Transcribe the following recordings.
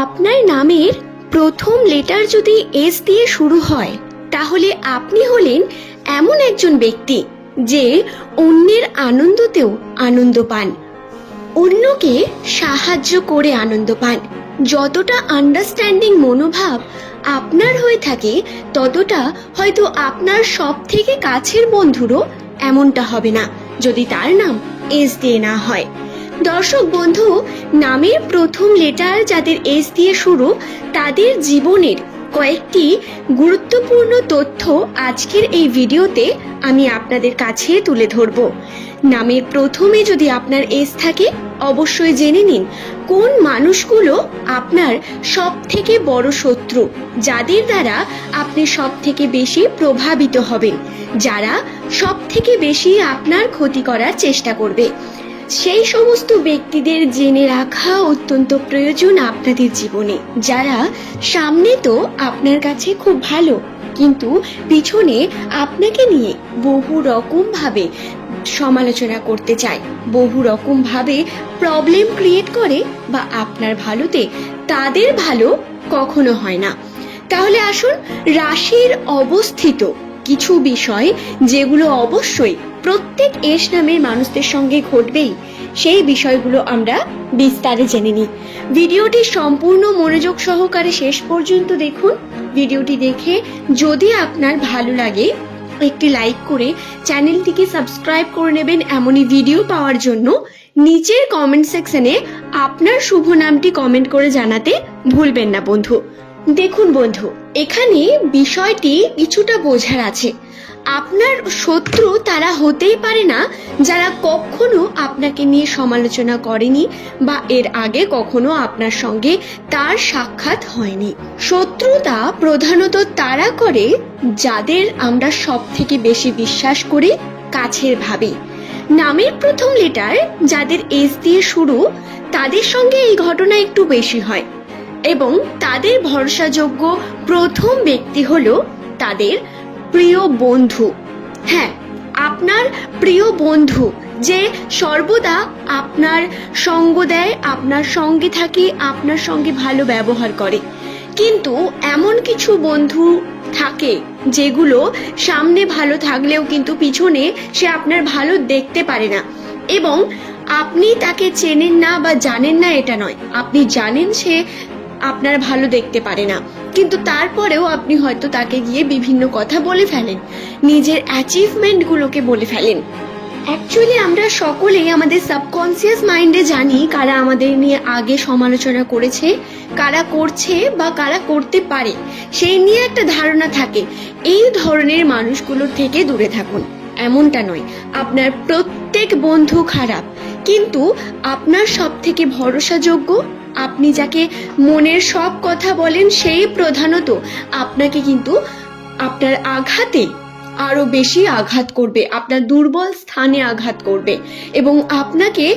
আপনার নামের প্রথম লেটার যদি এস দিয়ে শুরু হয় তাহলে আপনি হলেন এমন একজন ব্যক্তি যে অন্যের আনন্দতেও আনন্দ পান, অন্যকে সাহায্য করে আনন্দ পান। যতটা আন্ডারস্ট্যান্ডিং মনোভাব আপনার হয়ে থাকে ততটা হয়তো আপনার সব থেকে কাছের বন্ধুরও এমনটা হবে না যদি তার নাম এস দিয়ে না হয়। দর্শক বন্ধু, নামের প্রথম লেটার যাদের এস দিয়ে শুরু তাদের জীবনের কয়েকটি গুরুত্বপূর্ণ তথ্য আজকের এই ভিডিওতে আমি আপনাদের কাছে তুলে ধরব। নামের প্রথমে যদি আপনার এস থাকে অবশ্যই জেনে নিন কোন মানুষগুলো আপনার সব থেকে বড় শত্রু, যাদের দ্বারা আপনি সব থেকে বেশি প্রভাবিত হবেন, যারা সব থেকে বেশি আপনার ক্ষতি করার চেষ্টা করবে। সেই সমস্ত ব্যক্তিদের জেনে রাখা অত্যন্ত প্রয়োজন আপনাদের জীবনে, যারা সামনে তো আপনার কাছে খুব ভালো কিন্তু পিছনে আপনাকে নিয়ে বহু রকম ভাবে সমালোচনা করতে চায়, বহু রকম ভাবে প্রবলেম ক্রিয়েট করে বা আপনার ভালোতে তাদের ভালো কখনো হয় না। তাহলে আসুন রাশির অবস্থিত কিছু বিষয় যেগুলো অবশ্যই প্রত্যেক এস নামের মানুষদের সঙ্গে ঘটবেই, সেই বিষয়গুলো আমরা বিস্তারে জেনে নিই। ভিডিওটি সম্পূর্ণ মনোযোগ সহকারে শেষ পর্যন্ত দেখুন। ভিডিওটি দেখে যদি আপনার ভালো লাগে একটি লাইক করে চ্যানেলটিকে সাবস্ক্রাইব করে নেবেন এমনই ভিডিও পাওয়ার জন্য। নিচের কমেন্ট সেকশনে আপনার শুভ নামটি কমেন্ট করে জানাতে ভুলবেন না বন্ধু। দেখুন বন্ধু, এখানে বিষয়টি কিছুটা বোঝার আছে। আপনার শত্রু তারা হতেই পারে না যারা কখনো আপনাকে নিয়ে সমালোচনা করেনি বা এর আগে কখনো আপনার সঙ্গে তার সাক্ষাৎ হয়নি। শত্রুতা প্রধানত তারা করে যাদের আমরা সব থেকে বেশি বিশ্বাস করি, কাছের ভাবি। নামের প্রথম লেটার যাদের এস দিয়ে শুরু তাদের সঙ্গে এই ঘটনা একটু বেশি হয় এবং তাদের ভরসাযোগ্য প্রথম ব্যক্তি হলো তাদের প্রিয় বন্ধু। হ্যাঁ, আপনার প্রিয় বন্ধু যে সর্বদা আপনার সঙ্গ দেয়, আপনার সঙ্গে থাকে, আপনার সঙ্গে ভালো ব্যবহার করে। কিন্তু এমন কিছু বন্ধু থাকে যেগুলো সামনে ভালো থাকলেও কিন্তু পিছনে সে আপনার ভালো দেখতে পারে না, এবং আপনি তাকে চেনেন না বা জানেন না এটা নয়, আপনি জানেন সে আপনার ভালো দেখতে পারে না, কিন্তু তারপরেও আপনি হয়তো তাকে গিয়ে বিভিন্ন কথা বলে ফেলেন, নিজের অ্যাচিভমেন্টগুলোকে বলে ফেলেন। অ্যাকচুয়ালি আমরা সকলেই আমাদের সাবকনসিয়াস মাইন্ডে জানি কারা আমাদের নিয়ে আগে সমালোচনা করেছে, কারা করছে বা কারা করতে পারে, সেই নিয়ে একটা ধারণা থাকে। এই ধরনের মানুষগুলোর থেকে দূরে থাকুন। এমনটা নয় আপনার প্রত্যেক বন্ধু খারাপ, কিন্তু আপনার সব থেকে ভরসাযোগ্য, আপনি যাকে মনের সব কথা বলেন সেই প্রধানত আপনাকে কিন্তু আপনার আঘাতে আরো বেশি আঘাত করবে, আপনার দুর্বল স্থানে আঘাত করবে এবং আপনাকে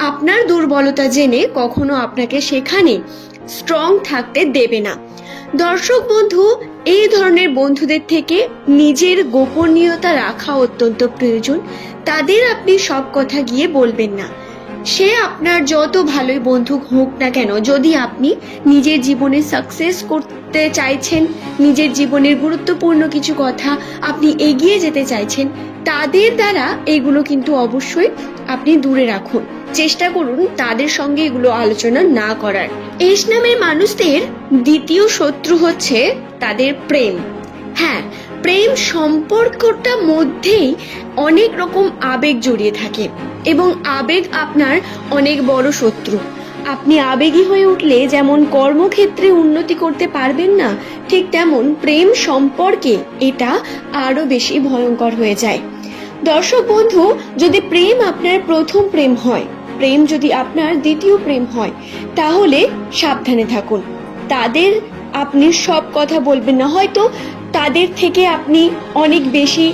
আপনার দুর্বলতা জেনে কখনো আপনাকে সেখানে স্ট্রং থাকতে দেবে না। দর্শক বন্ধু, এই ধরনের বন্ধুদের থেকে নিজের গোপনীয়তা রাখা অত্যন্ত প্রয়োজন। তাদের আপনি সব কথা গিয়ে বলবেন না। সে আপনার যত ভালোই বন্ধু হোক না কেন, যদি আপনি নিজের জীবনে সাকসেস করতে চাইছেন, নিজের জীবনের গুরুত্বপূর্ণ কিছু কথা আপনি এগিয়ে যেতে চাইছেন, তাদের দ্বারা এগুলো কিন্তু অবশ্যই আপনি দূরে রাখুন। চেষ্টা করুন তাদের সঙ্গে এগুলো আলোচনা না করার। এস নামের মানুষদের দ্বিতীয় শত্রু হচ্ছে তাদের প্রেম। হ্যাঁ, প্রেম সম্পর্কটার মধ্যেই অনেক রকম আবেগ জড়িয়ে থাকে এবং আবেগ আপনার অনেক বড় শত্রু। আপনি আবেগী হয়ে উঠলে যেমন কর্মক্ষেত্রে উন্নতি করতে পারবেন না, ঠিক তেমন প্রেম সম্পর্কে এটা আরো বেশি ভয়ঙ্কর হয়ে যায়। দর্শক বন্ধু, যদি প্রেম আপনার প্রথম প্রেম হয়, প্রেম যদি আপনার দ্বিতীয় প্রেম হয়, তাহলে সাবধানে থাকুন। তাদের আপনি সব কথা বলবেন না। হয়তো তাদের থেকে আপনি অনেক বেশি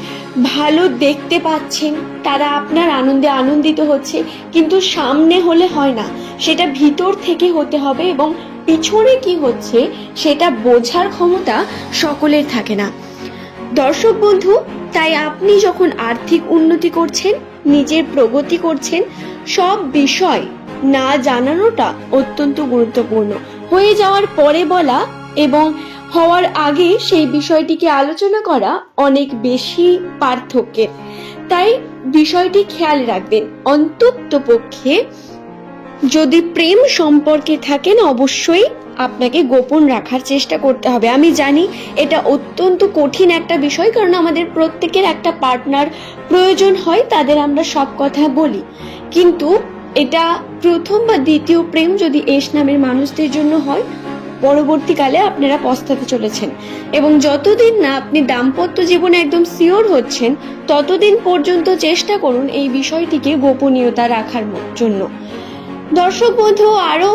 ভালো দেখতে পাচ্ছেন, তারা আপনার আনন্দে আনন্দিত হচ্ছে, কিন্তু সামনে হলে হয় না, সেটা ভিতর থেকে হতে হবে এবং পিছনে কি হচ্ছে সেটা বোঝার ক্ষমতা সকলের থাকে না। দর্শক বন্ধু, তাই আপনি যখন আর্থিক উন্নতি করছেন, নিজের প্রগতি করছেন, সব বিষয় না জানানোটা অত্যন্ত গুরুত্বপূর্ণ। হয়ে যাওয়ার পরে বলা এবং হওয়ার আগে সেই বিষয়টিকে আলোচনা করা অনেক বেশি পার্থক্যের। তাই বিষয়টি খেয়াল রাখবেন। অন্ততপক্ষে যদি প্রেম সম্পর্কে থাকেন অবশ্যই আপনাকে গোপন রাখার চেষ্টা করতে হবে। আমি জানি এটা অত্যন্ত কঠিন একটা বিষয়, কারণ আমাদের প্রত্যেকের একটা পার্টনার প্রয়োজন হয়, তাদের আমরা সব কথা বলি, কিন্তু এটা প্রথম বা দ্বিতীয় প্রেম যদি এস নামের মানুষদের জন্য হয়, পরবর্তীকালে আপনারা পস্তাতে চলেছেন। এবং যতদিন না আপনি দাম্পত্য জীবনে একদম সিওর হচ্ছেন, ততদিন পর্যন্ত চেষ্টা করুন এই বিষয়টিকে গোপনীয়তা রাখার জন্য। দর্শক বন্ধু, আরো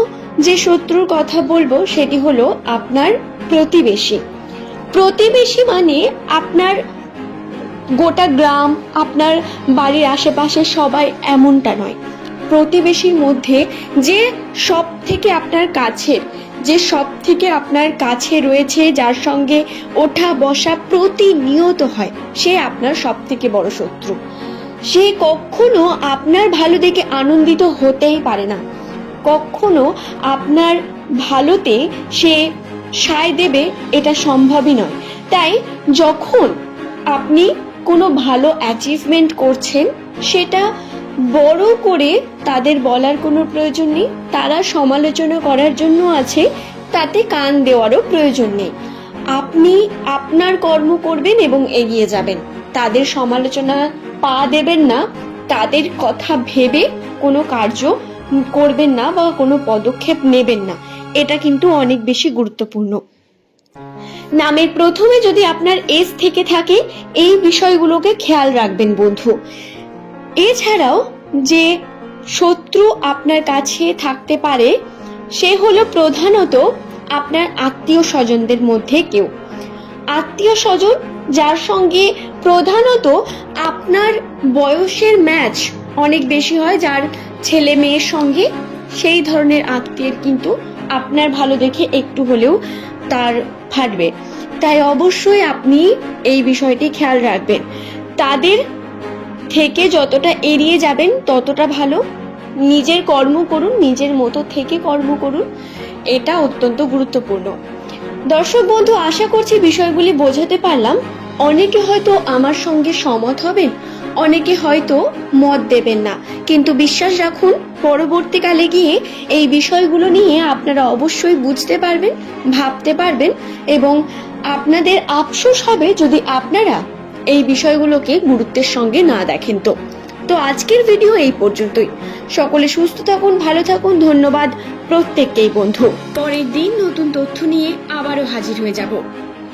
যে শত্রুর কথা বলবো সেটি হলো আপনার প্রতিবেশী। প্রতিবেশী মানে আপনার গোটা গ্রাম, আপনার বাড়ির আশেপাশে সবাই এমনটা নয়। প্রতিবেশীর মধ্যে যে সব থেকে আপনার কাছের, যে সব থেকে আপনার কাছে রয়েছে, যার সঙ্গে ওঠা বসা প্রতিনিয়ত হয়, সে আপনার সব থেকে বড় শত্রু। সে কখনো আপনার ভালো দেখে আনন্দিত হতেই পারে না, কখনো আপনার ভালোতে সে সায় দেবে এটা সম্ভবই নয়। তাই যখন আপনি কোনো ভালো অ্যাচিভমেন্ট করছেন, সেটা বড় করে তাদের বলার কোনো প্রয়োজন নেই, তারা সমালোচনা করার জন্য আছে, তাতে কান দেওয়ারও প্রয়োজন নেই। আপনি আপনার কর্ম করবেন এবং এগিয়ে যাবেন, তাদের সমালোচনা পা দেবেন না, তাদের কথা ভেবে কোনো কার্য করবেন না বা কোনো পদক্ষেপ নেবেন না। এটা কিন্তু অনেক বেশি গুরুত্বপূর্ণ। নামের প্রথমে যদি আপনার এস থেকে থাকে, এই বিষয়গুলোকে খেয়াল রাখবেন বন্ধু। এছাড়াও যে শত্রু আপনার কাছে থাকতে পারে, সে হলো প্রধানত আপনার আত্মীয় স্বজনদের মধ্যে কেউ। আত্মীয় স্বজন যার সঙ্গে প্রধানত আপনার বয়সের ম্যাচ অনেক বেশি হয়, যার ছেলে মেয়ের সঙ্গে, সেই ধরনের আত্মীয়ের কিন্তু আপনার ভালো দেখে একটু হলেও তার ফাটবে। তাই অবশ্যই আপনি এই বিষয়টি খেয়াল রাখবেন। তাদের থেকে যতটা এড়িয়ে যাবেন ততটা ভালো। নিজের কর্ম করুন, নিজের মতো থেকে কর্ম করুন, এটা অত্যন্ত গুরুত্বপূর্ণ। দর্শক বন্ধু, আশা করছি বিষয়গুলি বোঝাতে পারলাম। অনেকে হয়তো আমার সঙ্গে সমত হবেন, অনেকে হয়তো মত দেবেন না, কিন্তু বিশ্বাস রাখুন পরবর্তীকালে গিয়ে এই বিষয়গুলো নিয়ে আপনারা অবশ্যই বুঝতে পারবেন, ভাবতে পারবেন, এবং আপনাদের আফসোস হবে যদি আপনারা এই বিষয়গুলোকে গুরুত্বের সঙ্গে না দেখেন। তো আজকের ভিডিও এই পর্যন্তই। সকলে সুস্থ থাকুন, ভালো থাকুন। ধন্যবাদ প্রত্যেককেই বন্ধু। পরের দিন নতুন তথ্য নিয়ে আবারও হাজির হয়ে যাব।